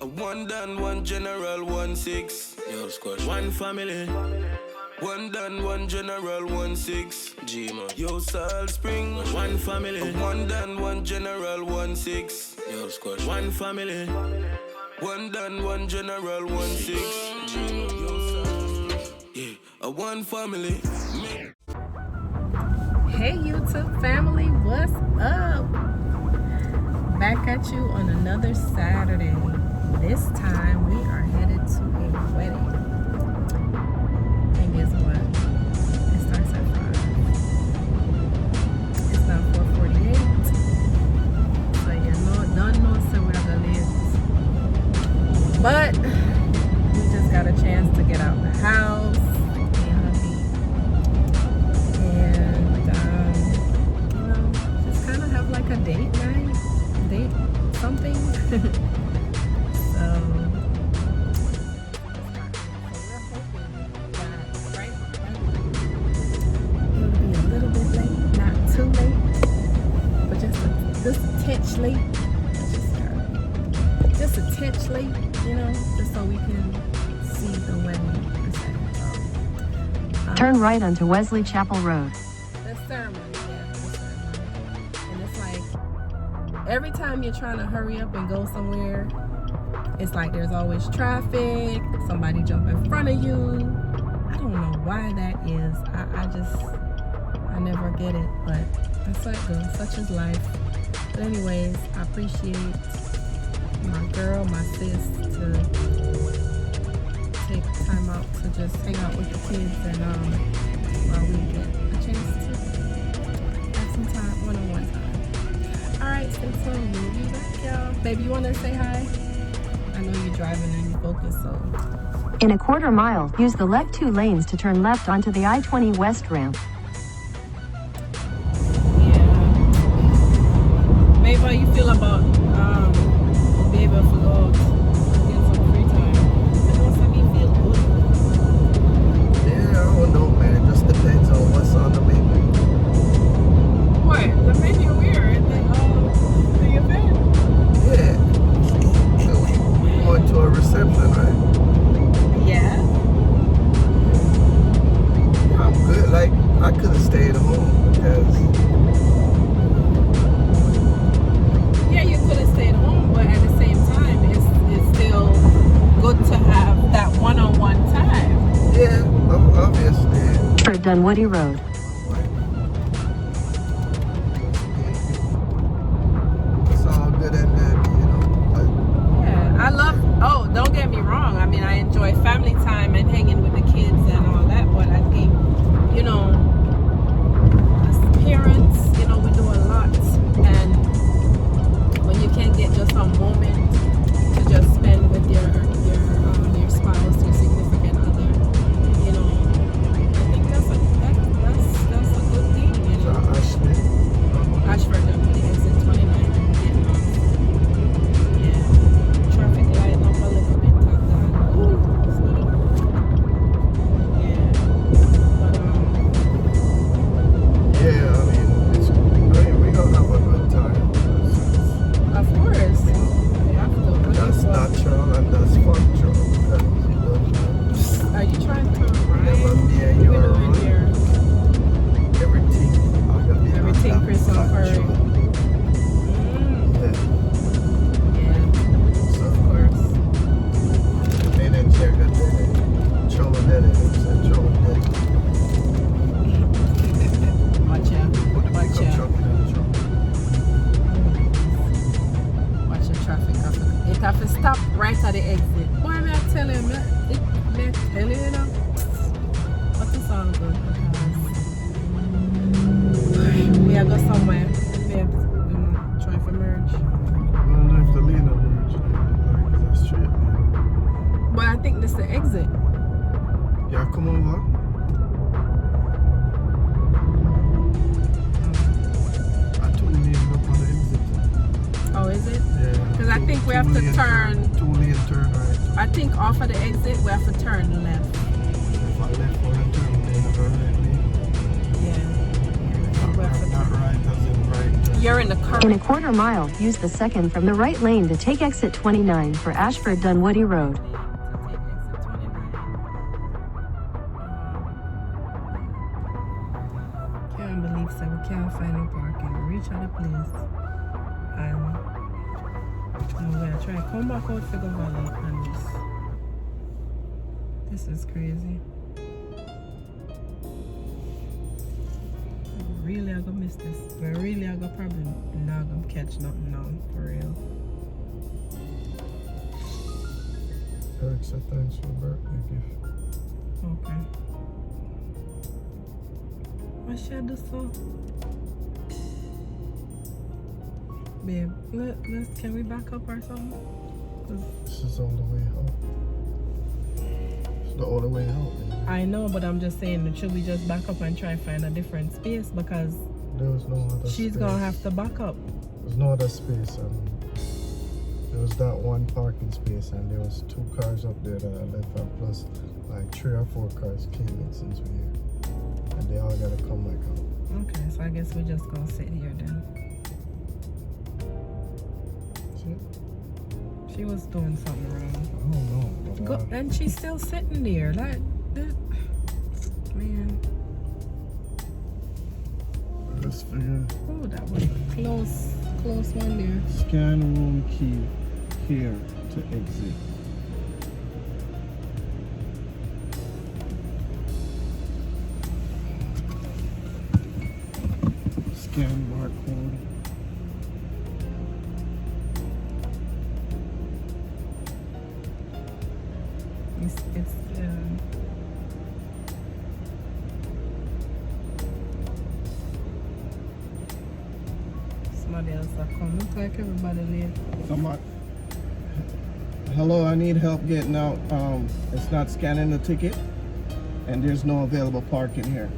One done, one general, 1-6. Yo, squash. One family. One done, one general, 1-6. G man. Yo, Salt Spring. One family. One done, one general, 1-6. Yo, squash. One family. One done, one general, 1-6. G man. Yo, Salt Spring. Yeah, one family. Hey YouTube family, what's up? Back at you on another Saturday. This time we are headed to a wedding. And guess what? It starts at 5. It's now 4:48. So you don't know so we're gonna live. But we just got a chance to get out the house. Like a date night, something. So we're hoping that it'll be a little bit late, not too late, but just a tinge late, just a tinge late, you know, just so we can see the wedding. Turn right onto Wesley Chapel Road. The ceremony. Every time you're trying to hurry up and go somewhere, it's like there's always traffic, somebody jump in front of you. I don't know why that is. I never get it, but that's how it goes. Such is life. But anyways, I appreciate my girl, my sis, to take time out to just hang out with the kids and while we get a chance to have some time, one-on-one time. Alright, stay tuned. We'll be back, y'all. Baby, you want to say hi? I know you're driving and you're focused, so. In a quarter mile, use the left 2 lanes to turn left onto the I-20 West ramp. Yeah. Babe, how you feel about being able to go get some free time? I know something feel good. Yeah, I don't know, man. It just depends on what's on the menu. What? The menu weird. The event? Yeah. We going to a reception, right? Yeah. I'm good. Like, I could have stayed home because... Yeah, you could have stayed home, but at the same time, it's still good to have that one-on-one time. Yeah, obviously. For Dunwoody Road. Don't get me wrong. I mean, I enjoy family time and hanging with the kids and all that, but I think, you know, as parents, you know, we do a lot, and when you can get just a moment to just spend with your spouse, your significant other, you know, I think that's a good thing, you know. Ashford, exit 29. Have to stop right at the exit. Boy, may I tell you, you know. But it's all good because we are go somewhere. Babe, try for merge. I don't know if the lane will merge. Like, that's straight lane. But I think this is the exit. Yeah, come over. I took the lane up on the exit. Oh, is it? Yeah. Because I think we have to turn. 2-lane turn right. I think off of the exit we have to turn left. If I left for the turn lane, or right lane. Yeah. Not right as in right. You're in the current. In a quarter mile, use the second from the right lane to take exit 29 for Ashford Dunwoody Road. Can't believe so we can't find no parking. We reach out the place and we're gonna try to come back out Figure Valley and this is crazy. Really I gonna miss this. We really I gonna probably not gonna catch nothing now for real. Eric said thanks for the birthday gift. Okay. What should I do so? Babe, can we back up or something? 'Cause This is all the way out. It's the only way out. Man. I know, but I'm just saying, should we just back up and try and find a different space? Because There was no other she's space. gonna have to back up. There's no other space. There was that one parking space and there was 2 cars up there that I left and plus like 3 or 4 cars came in since we're here. And they all gotta come back out. Okay, so I guess we're just gonna sit here then. See? She was doing something wrong. I don't know. But, And she's still sitting there, like, man. let's figure. Oh, that was a close one there. Scan room key here to exit. Scan barcode. It's somebody else are coming. Look like everybody late. Come on. Hello, I need help getting out. It's not scanning the ticket, and there's no available parking here.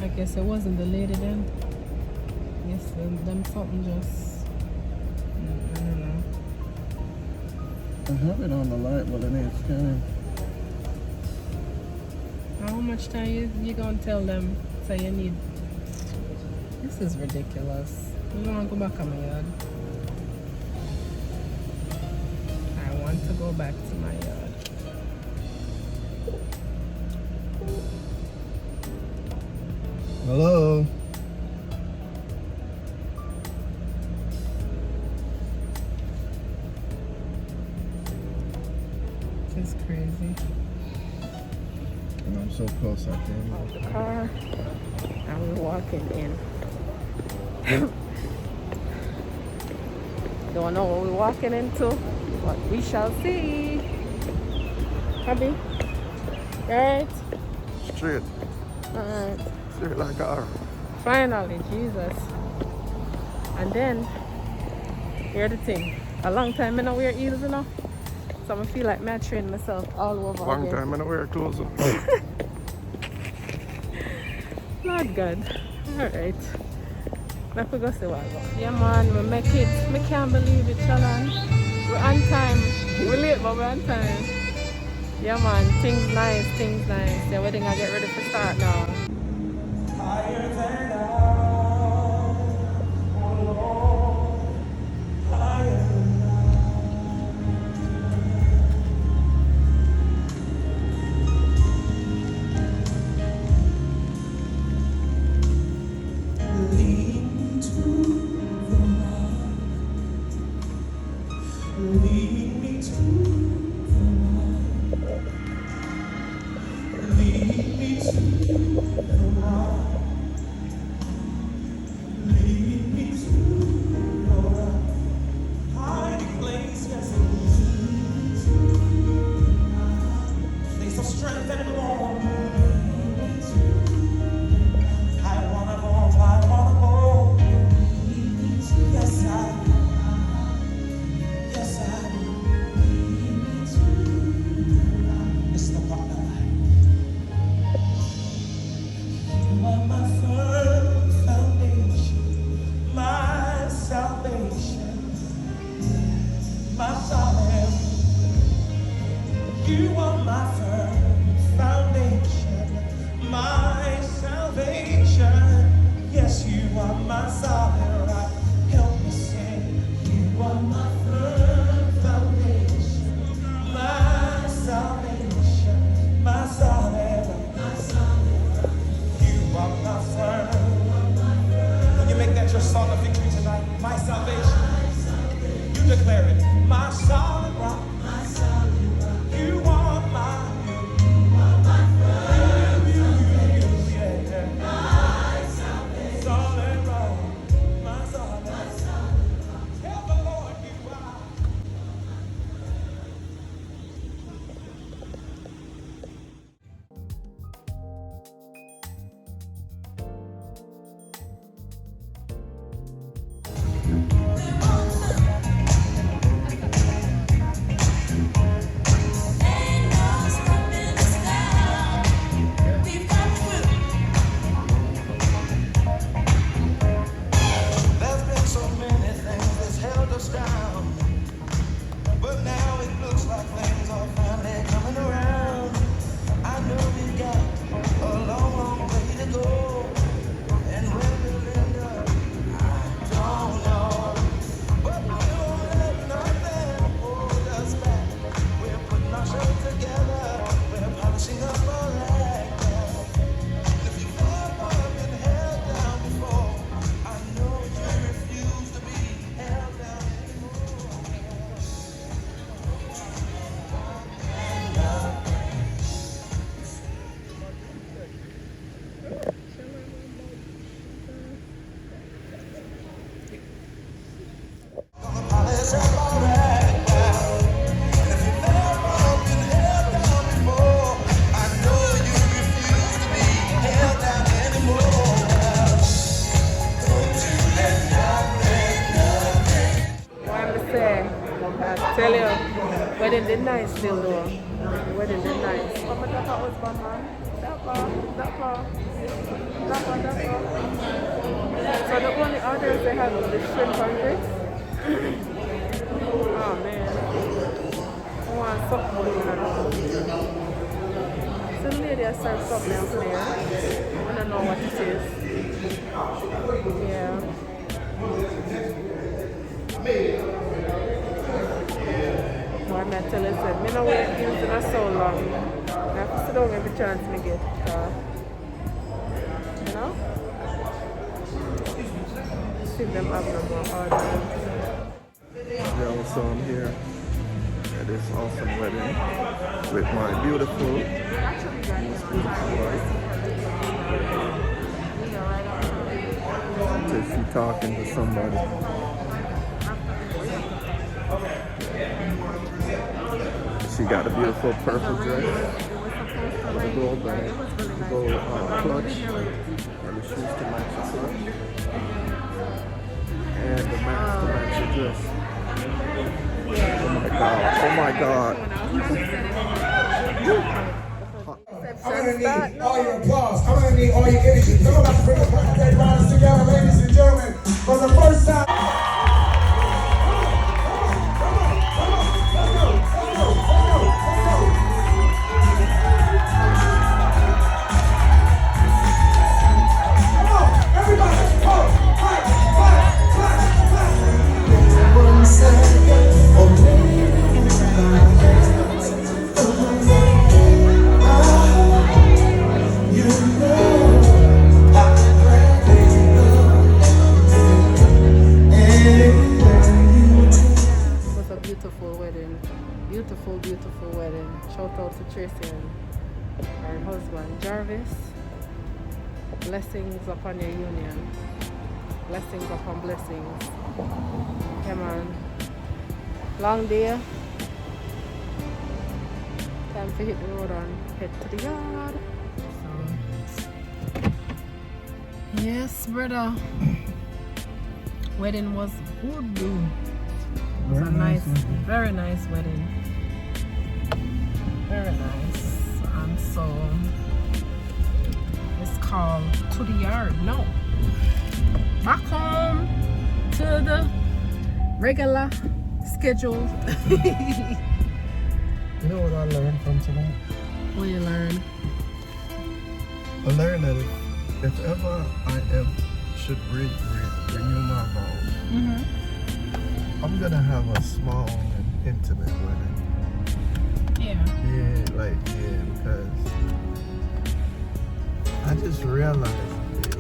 I guess it wasn't the lady then. Yes, them something just. I don't know. I have it on the light, but it ain't scanning. How much time you gonna tell them? So you need. This is ridiculous. I don't want to go back on my yard. I want to go back to my yard. Hello. It's crazy. And I'm so close, I can't. Out the car, and we're walking in. Don't know what we're walking into, but we shall see. Happy? Alright? Straight. Alright. Straight like an arrow. Finally, Jesus. And then, here's the thing. A long time I don't wear heels, you know? So I feel like I train myself all over Long again. time I don't wear clothes. Lord God. Alright. Let me go see what I got. Yeah man, we make it. I can't believe it, Shalon. We're on time. We're late, but we're on time. Yeah man, things nice. Yeah, we're gonna get ready to start now. My did nice still though. The wedding did nice. Come on, that husband man. That far. So the only orders they have is the shrimp and grits. Oh man. I want something more than that. So the lady has served something else there. I don't know what it is. Yeah. Well, I'm not telling you, I don't wait using it so long. I have to sit down every chance I get. You know? See them have no more orders. Yeah, so I'm here at this awesome wedding with my beautiful wife. So she talking to somebody. She got a beautiful purple dress with a gold bag, gold clutch, and the shoes to match the clutch, and the dress. Oh my god! Oh my god! I'm gonna need all your applause. I'm gonna need all your energy. Come on, let's bring the birthday rounds together, ladies and gentlemen, for the first time. Beautiful wedding. Shout out to Tracy and her husband Jarvis. Blessings upon your union. Blessings upon blessings. Come on. Long day. Time to hit the road and head to the yard. So, yes, brother. Wedding was good, dude. It was a nice, very nice wedding. Very nice. And so it's called To the Yard. No. Back home to the regular schedule. You know what I learned from today? What you learn? I learned that if ever I should renew my vows, I'm gonna have a small and intimate wedding. Yeah. Because I just realized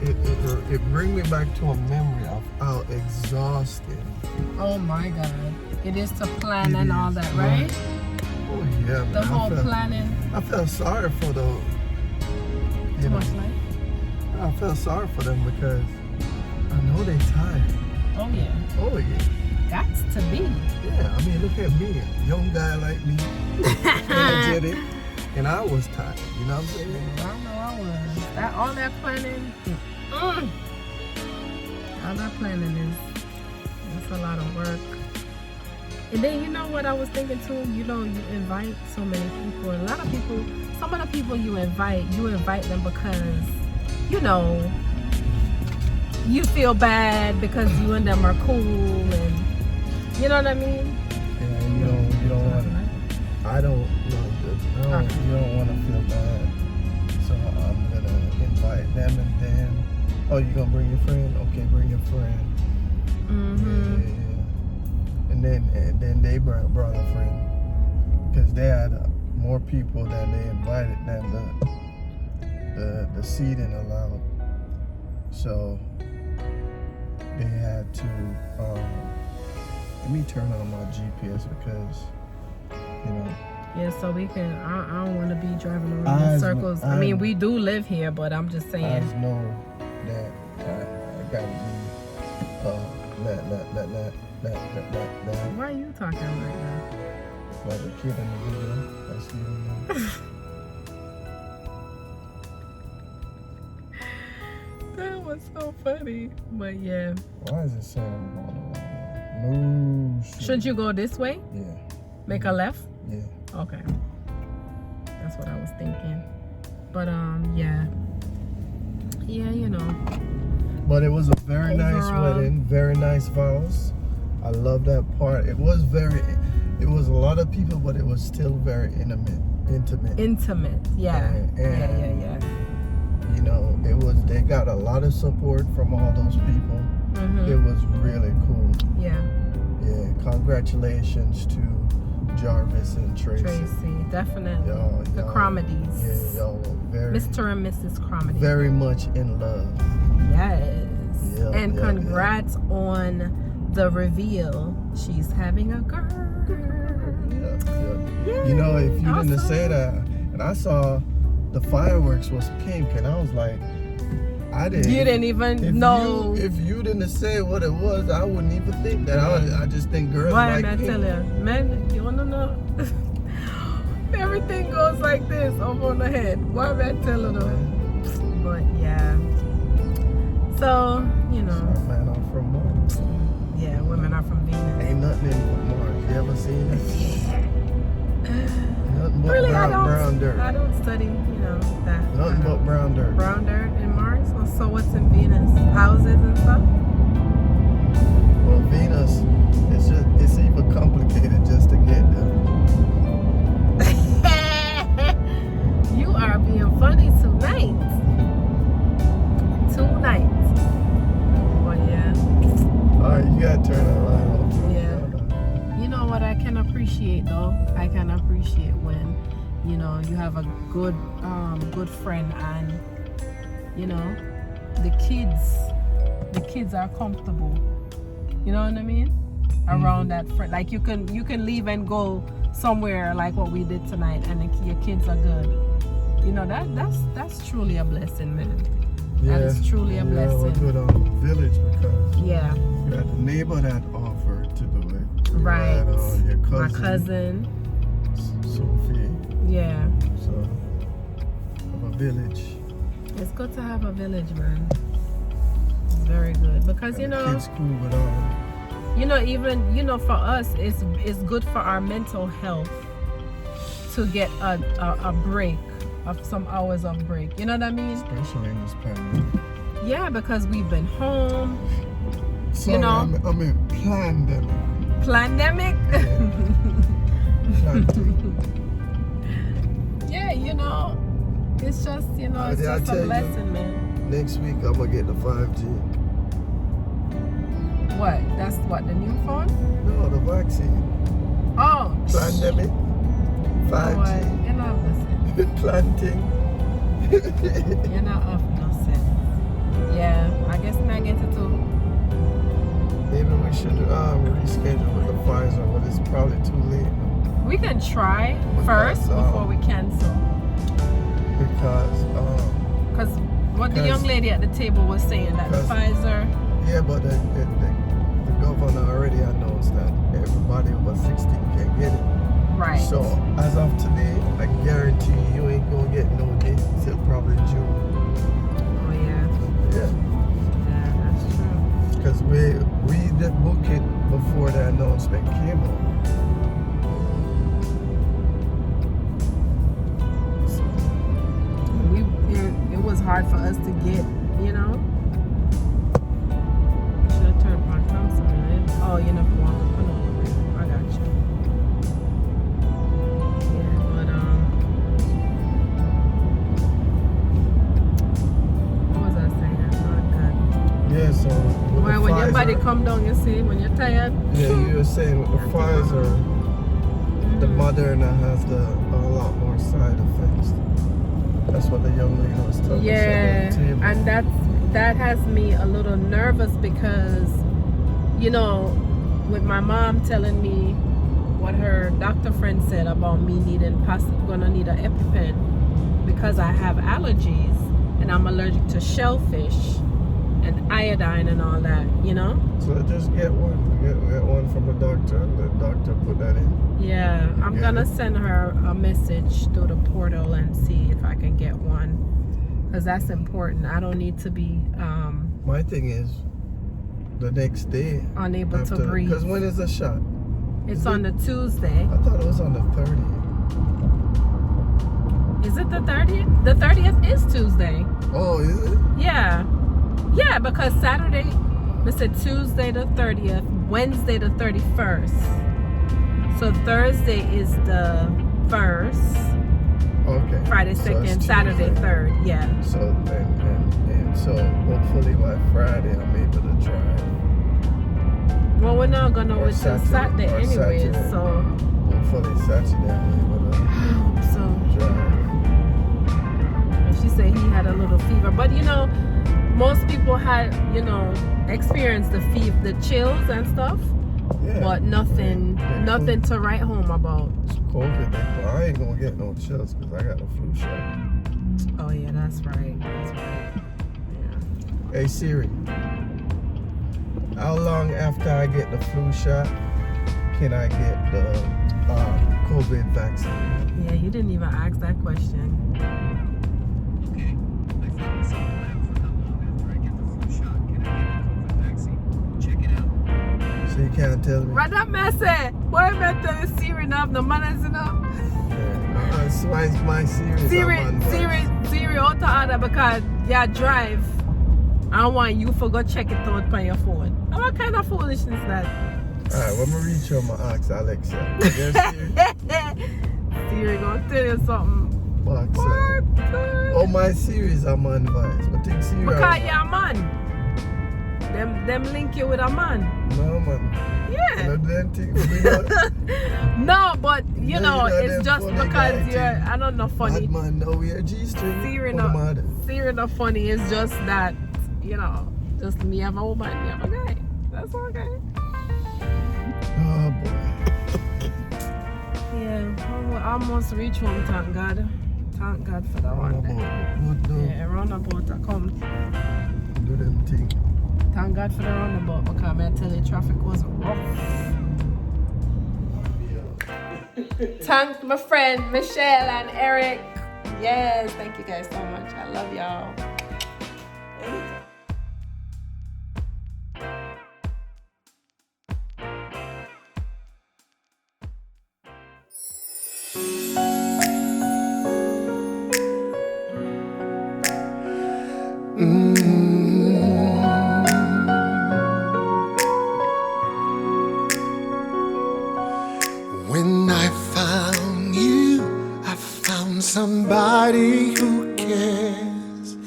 it brings me back to a memory of how exhausting. Oh my God. It is to plan and all that, right? Oh yeah, man. The whole planning. I felt sorry for the. Too much life? I felt sorry for them because I know they're tired. Oh yeah. Oh yeah. That's to be. Yeah, I mean, look at me, a young guy like me, energetic, and I was tired. You know what I'm saying? I know I was. All that planning. All that planning that's a lot of work. And then you know what I was thinking too? You know, you invite so many people. A lot of people, some of the people you invite them because, you know, you feel bad because you and them are cool and you know what I mean? Yeah, you don't want to. I don't want to feel bad. So I'm gonna invite them and then, oh, you gonna bring your friend? Okay, bring your friend. Yeah. And then they brought a friend because they had more people than they invited than the seating allowed. So they had to. Let me turn on my GPS because, you know. Yeah, so we can. I don't want to be driving around in circles. I mean, we do live here, but I'm just saying. I know that I gotta be that. Why are you talking like that? Like the kid in the video. That's you. That was so funny, but yeah. Why is it saying on the wrong? No. Should you go this way? Yeah. Make a left? Yeah. Okay. That's what I was thinking. But yeah. Yeah, you know. But it was a very nice Overall. wedding, very nice vows. I love that part. It was a lot of people, but it was still very intimate. Intimate. Yeah. And, Yeah. You know, they got a lot of support from all those people. Mm-hmm. It was really cool. Yeah. Yeah, congratulations to Jarvis and Tracy. Definitely. Y'all, The Cromedies. Yeah, y'all were very, Mr. and Mrs. Cromedy. very much in love. Yes. Yeah, And yeah, congrats on the reveal. She's having a girl. Yeah. You know, if you didn't say that, and I saw the fireworks was pink, and I was like, You didn't even know. If you didn't say what it was, I wouldn't even think that. I just think girls Why like am I pink. telling you? Man, you wanna know? Everything goes like this over on the head. Why am I telling them? But yeah. So, you know. Some man are from Mars. Yeah, women are from Venus. Ain't nothing in Mars. You ever seen it? Nothing but Really, brown dirt. I don't study, you know, that. Nothing but brown dirt. Brown dirt in Mars? So what's in Venus? Houses and stuff? Well, Venus, it's even complicated just to get there. You are being funny tonight. But yeah. Alright, you gotta turn that light off. Yeah. You know what I can appreciate though? I can appreciate when, you know, you have a good friend and, you know, the kids are comfortable. You know what I mean? Around that friend. Like you can leave and go somewhere like what we did tonight and your kids are good. You know, that's truly a blessing, man. That is truly a blessing. Yeah, we're good on Village because you had the neighbor that offered to do it. You Right. had, your cousin, My cousin. Sophie. Yeah. So, of a village. It's good to have a village, man. It's very good because And you the know, kids cool with all. you know, even you know, for us, it's good for our mental health to get a break of some hours of break. You know what I mean? Especially in this pandemic. Yeah, because we've been home. Sorry, You know? I mean pandemic. Pandemic. Planting. Yeah, you know, it's just you know, it's Did I just a tell you? blessing, man. Next week I'm gonna get the 5G. What? That's what the new phone? No, the vaccine. Oh. Pandemic. You know what? 5G. You're not listening. Planting. You're not off nothing. Yeah, I guess I get it too. Maybe we should reschedule with the Pfizer, but it's probably too late We can try Because, first before we cancel. because Because what the Because- young lady at the table was saying that the because- Pfizer. yeah, but the governor already announced that everybody over 16 can get it. Right. So as of today, I guarantee you ain't gonna get no date till probably June. Oh yeah. Yeah, Yeah, that's true. because we did book it before the announcement came out. So, It was hard for us to get, you know. Should have turned my Thompson in. Oh, you never want to put on. I got you. Yeah, but what was I saying? Not good. yeah, so with Well, the when your Pfizer, body come down, you see, when you're tired. yeah, you were saying with the Pfizer, the Moderna has a lot more side effects. That's what the young lady was telling Yeah, us at the table. and that has me a little nervous because, you know, with my mom telling me what her doctor friend said about me gonna need an EpiPen because I have allergies and I'm allergic to shellfish and iodine and all that, you know? So just get one. Get one from the doctor. And the doctor put that in. Yeah, I'm Yeah. gonna send her a message through the portal and see if I can get one because that's important. I don't need to be My thing is, the next day. unable to breathe. Because when is the shot? It's on the Tuesday. I thought it was on the 30th. Is it the 30th? The 30th is Tuesday. Oh, is it? Yeah. Yeah, because Saturday, we said Tuesday the 30th, Wednesday the 31st. So Thursday is the 1st. Okay. Friday So 2nd, it's Saturday Tuesday. 3rd. Yeah. So and so hopefully by Friday I'm able to drive. Well, we're not gonna Or wait till Saturday Saturday. anyways, Saturday. so Hopefully Saturday I'm able to drive. she said he had a little fever. But you know, most people had, you know, experienced the fever, the chills and stuff. Yeah. But nothing They to write home about. COVID, I ain't gonna get no chills because I got a flu shot. Oh yeah, that's right. That's right. Yeah. Hey Siri, how long after I get the flu shot can I get the COVID vaccine? Yeah, you didn't even ask that question. Okay, I found myself a map for how long after I get the flu shot can I get the COVID vaccine. Check it out. So you can't tell me? Right up, messy. Boy, I'm telling Siri now, the manners enough. Yeah. So it's my Siri. Siri, out to order because you drive. I want you to go check it out on your phone. What kind of foolishness is that? Alright, when I reach home, I ask Alexa. Yes, Siri? Siri gonna tell you something. Box, oh, my series are man vibes. But think Siri. Because you're a man. Them link you with a man. No, man. Yeah. No, them think No, but you know, them it's just funny because guy you're, thing. I don't know, funny. Bad man, now we are G-string. Siri What am I doing? not funny. It's just that, you know, just me have a woman, you have a guy. That's okay. Oh, boy. Yeah, well, I almost reached home, thank God. Thank God for that one. Yeah, roundabout I come. Do them thing. Thank God for the roundabout because I tell you traffic was rough. Thank my friend Michelle and Eric. Yes, thank you guys so much. I love y'all. When I found you, I found somebody who cares.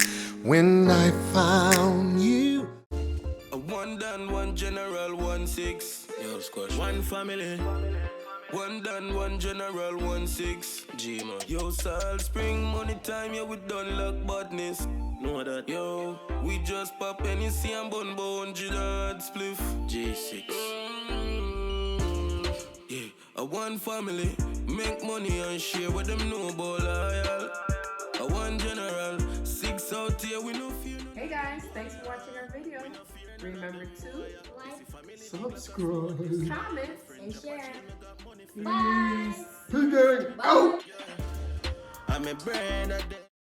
When I found you. A one done, one general, 1-6. Yo, squash. One family. One done, one general, 1-6. G man. Yo, Salt Spring, money time, yeah, we done luck badness. Know that, yo. We just pop NEC and bun 100 hard spliff. G6. Yeah, a one family. Make money and share what them know about loyal. A one general. 6 out here, we no fear. Hey guys, thanks for watching our video. Remember to Subscribe. comment and share. Bye. Pig out. I'm a brand